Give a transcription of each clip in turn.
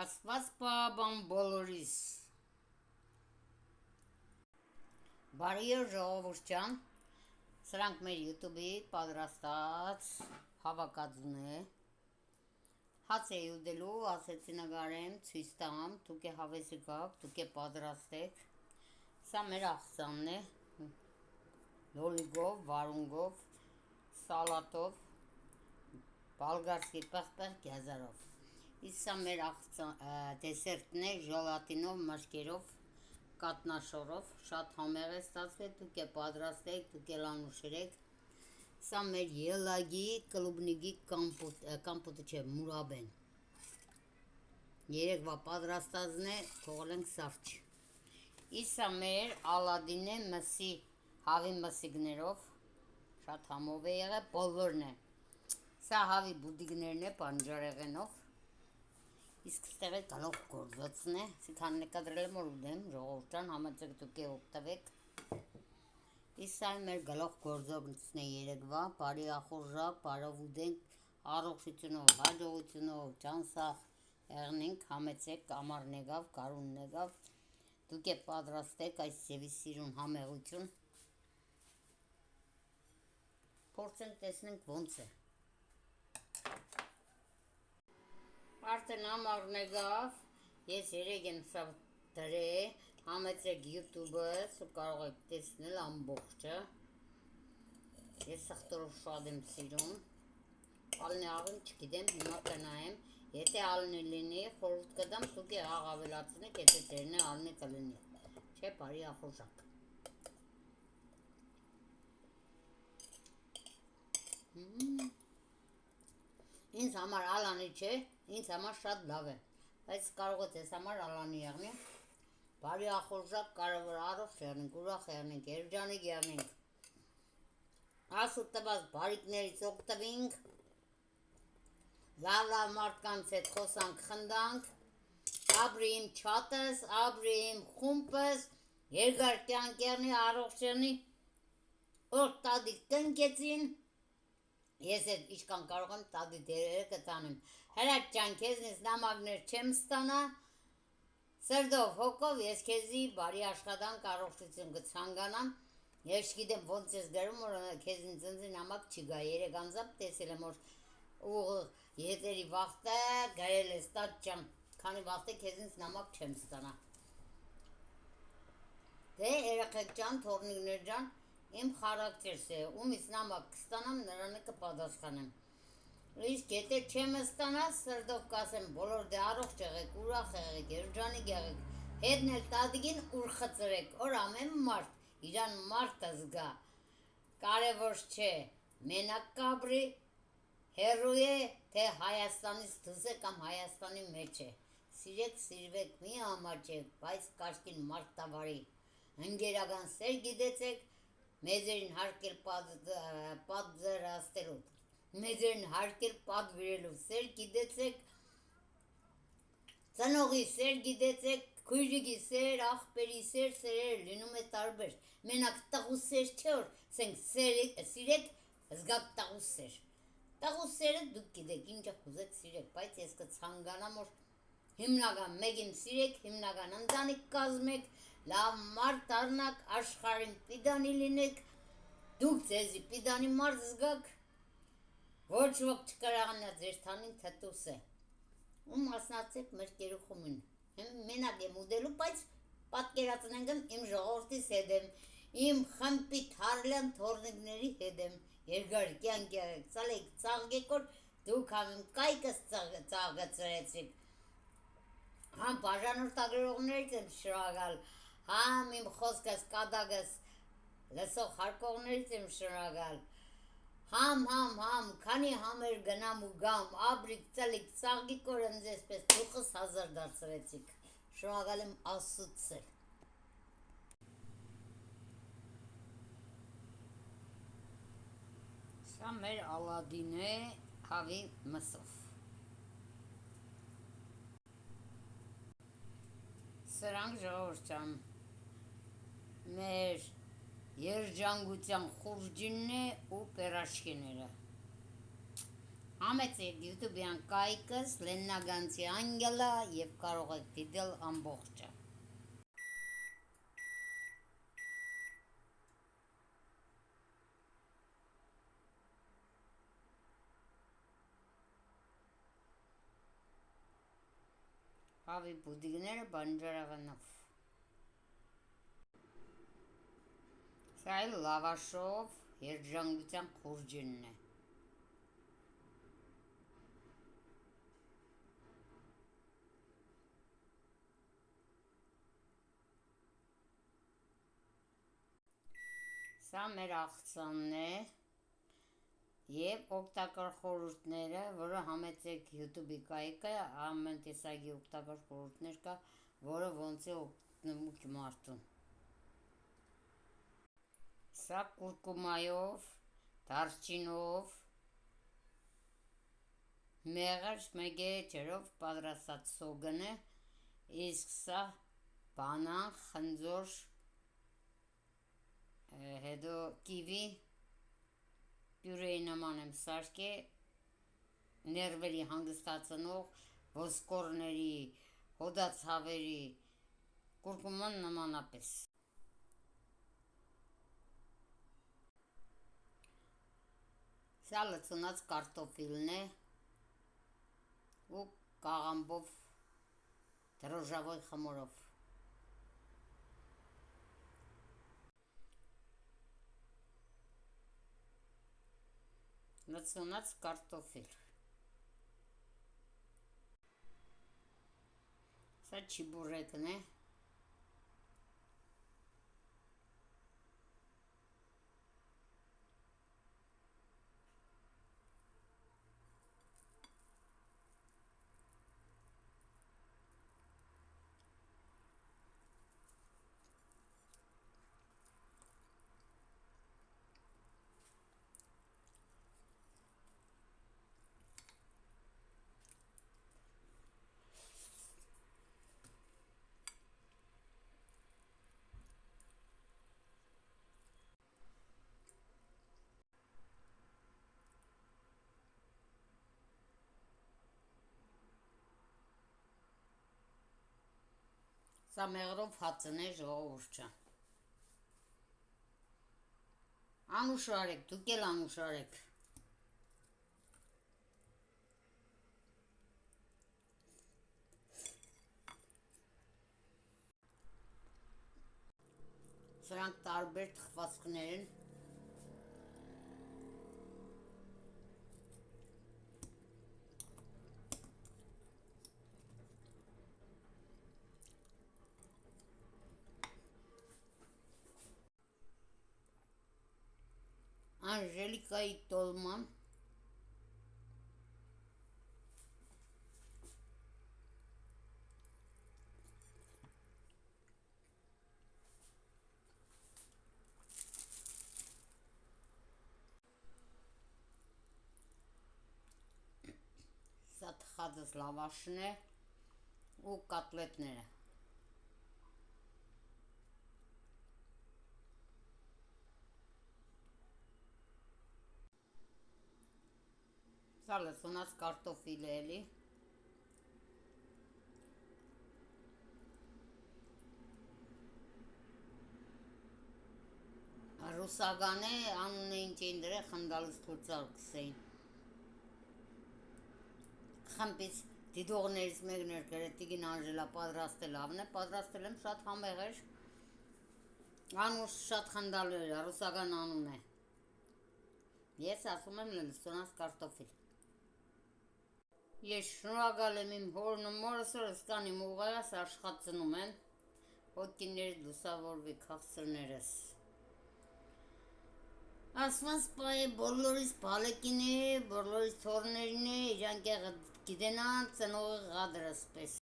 Աստված պահապան բոլորիս։ Բարի օր ժողովուրդ ջան, սրանք մեր YouTube-ի պատրաստած հավաքածուն է։ Հաց էի ուտելու, ասեցի նկարեմ, ցույց տամ, դուք հավեսի գաք, դուք պատրաստեք։ Սա մեր աղցանն է, լոլիկով, վարունգով, սալատով, բալգարսկի պղպեղ գազարով։ Իսկ սա մեր դեսերտն է, ժելատինով, մրգերով, կատնաշորով, շատ համեղ է ստացվել, դուք պատրաստեք, դուք անուշրեք։ Սա մեր ելագի կլուբնիկի կամպոտը չէ, մուրաբեն։ Երեկվա պատրաստածն է, թողել ենք սարճ։ Իսկ սա մեր ալադին է, մսի, հավի մսիկներով, շատ համով է եղել, բոլորն է։ Սա հավի բուդիկներն է, պանջարեղենով։ Իսկ ստեղ է գալող գործոցն է, սիքան նկադրել եմ որ ուդեմ, ժողովուրդ ջան, համեցեք դուք օգտվեք։ Իսկ սա մեր գալող գործոցն է երեկվա, բարի ախորժակ, բարով ուդենք, առողջությունով, հաջողությունով, ջանսախ եղնենք, համեցեք, ամառն եկավ, գարունն եկավ, դուք պատրաստեք այս ձևի սիրուն համեղություն։ Փորձենք տեսնենք ոնց է։ Արդեն ամառն եկավ, ես երեկ եմ սա դրել, համեցեք YouTube-ս ու կարող եք տեսնել ամբողջը։ Ես սխտորով շատ եմ սիրում։ Ալնի աղին չգիտեմ, հիմա կնայեմ, եթե ալնի լինի, խորհուրդ կտամ, դուք աղ ավելացնեք, եթե ձերն է ալնի կլինի։ Չէ, բարի ախորժակ։ Ինձ համար ալանի չէ, ինձ համար շատ լավ է, բայց կարող է ձեզ համար ալանի եղնի, բարի ախորժակ, կարևոր առողջ եղնենք, ուրախ եղնենք, երջանիկ եղնենք, ասու տված բարիքներից օգտվենք, լավ մարդկանց հետ խոսանք, խնդանք, ապրի իմ չաթս, ապրի իմ խումբս, երկար կյանք եղնի, առողջ եղնի, որ տատիկ տնկեցին, ես էլ ինչքան կարող եմ տատի դերերը կտանեմ, հրաչ ջան, քեզնից նամակներ չեմ ստանա, սրտով, հոգով ես քեզի բարի աշխատանք, առողջություն կցանկանամ, ես չգիտեմ ոնց ես գրում, որ քեզին ծնծի նամակ չգա, երեք անձամբ տեսել եմ, որ եթերի վաղտը գրել ես տատ ջան, քանի վաղտը քեզինց նամակ չեմ ստանա։ Դե երեխեք ջան, թորնիկներ ջան, իմ խարակտերս է, ումից նամակ կստանամ, նրան կպատասխանեմ։ Իսկ եթե չեմ ստանա, սրտով կասեմ, բոլոր դե առողջ եղեք, ուրախ եղեք, երջանիկ եղեք, հետն էլ տատիկին ուր խծրեք, որ ամեն մարդ իրան մարդը զգա, կարևոր չէ, մենակ կապրի, հեռու է, թե Հայաստանից դուրս է կամ Հայաստանի մեջ է, սիրեք, սիրվեք, մի ամաչեք, բայց կաշկին մարդ տավարի, ընկերական սեր գիտեցեք, մեզերին հարկել պատզրաստելու, մեզերին հարկել պատվիրելու սեր գիտեցեք, ծնողի սեր գիտեցեք, քույրիկի սեր, աղբերի սեր, սերերը լինում է տարբեր, մենակ տղու սեր չէ, որ սիրեք, զգաք տղու սեր, տղու սերը դուք գիտեք, ինչը խուզեք սիրեք, բայց ես կցանկանամ, որ հիմնական մեկին սիրեք, հիմնական ընտանիք կազմեք, լավ մարդ դառնաք, աշխարհին պիտանի լինեք, դուք ձեզի պիտանի մարդ զգաք, ոչ ոք չկարողանա ձեր թանին թտուս է, ու մասնացեք մեր կերուխումին, մենակ եմ ուտելու, բայց պատկերացնենք իմ ժողովրդիս հետ եմ, իմ խմբի թարլյան թորնիկների հետ եմ, երկար կյանք եղեք, ծալեք, ծաղկեք, որ դուք համ իմ կայքս ծաղկացրեցիք, համ բաժանորդագրողներից եմ շնորհակալ, համ իմ խոսքս կատակս լսող հարկողներից եմ շնորհակալ, համ, քանի համեր գնամ ու գամ, ապրիք, ծլիք, ծաղկիք, որ ինձ էսպես դուխս հազար դարձրեցիք, շնորհակալ եմ Աստծուց։ Սա մեր ալադին է հավի մսով։ Սրանք ժողովուրդ ջան, մեր երջանկության խուրճինն է ու պերաշկիները։ Համեցեք YouTube-յան կայքս Լեննագանցի անգելա և կարող եք դիտել ամբողջը։ Հավի բուդիգները բանջարեղենով։ Սա էլ լավաշով երջանկության խուրջինն է։ Սա մեր աղցանն է և օգտակար խորհուրդները, որը համեցեք YouTube-ի կայքը, ամեն տեսակի օգտակար խորհուրդներ կա, որը ոնց է օգնում մարդուն։ Սա կուրկումայով, դարչինով, մեղր պատրաստած սոգն է, իսկ սա բանան, խնձոր, հետո կիվի պյուրեի նման եմ սարքել, ներվերի հանգստացնող, ոսկորների, հոդացավերի, կուրկուման նմանապես։ Սա լցոնած կարտոֆիլն է ու կաղամբով դրոժավոյ խմորով։ Լցոնած կարտոֆիլ։ Սա չիբուրեկն է։ Սա մեղրով հացն է, ժողովուրդ ջան։ Անուշարեք, դուք էլ անուշարեք։ Սրանք տարբեր թխվածքներ են։ Անժելիկայի տոլման, սա թխածս լավաշն է ու կոտլետները։ Սա լցոնած կարտոֆիլ է էլի։ Ռուսական է, անունը ինչ էին դրել, խնդալուց թուրծարկսեին։ Խմբից դիտողներից մեկն էր գրել Տիգին Անժելա պատրաստել լավն է, պատրաստել եմ, շատ համեղ էր, անուշ շատ խնդալու էր, ռուսական անուն է։ Ես ասում եմ լցոնած կարտոֆիլ։ Ես շնորհակալ եմ իմ հորն ու մորս, որ սկան իմ ուղեղս աշխատցնում են, հոգիներդ լուսավորվի քաղցրներս։ Ասված պայ բոլորիս բալեկիների, բոլորիս թորներին է, իրանք գիտենան ծնողի ղադրս պես։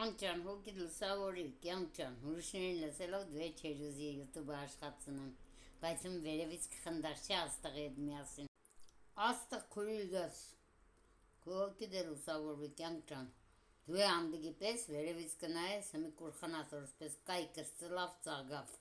Անջան, հոգիդ լուսավորի, կյանք ջան, ուրիշներին լսելով դու է չեր ուզի YouTube-ը աշխատցնեմ, բայց իմ վերևից կխնդար չէ աստղի հետ միասին։ Աստղ քույրիկս, քո հոգիդ է լուսավորվի, կյանք ջան, դու է անդգի պես վերևից կնայես, հմի կուրխանաս որսպես կայքս ծլավ ծաղգավ։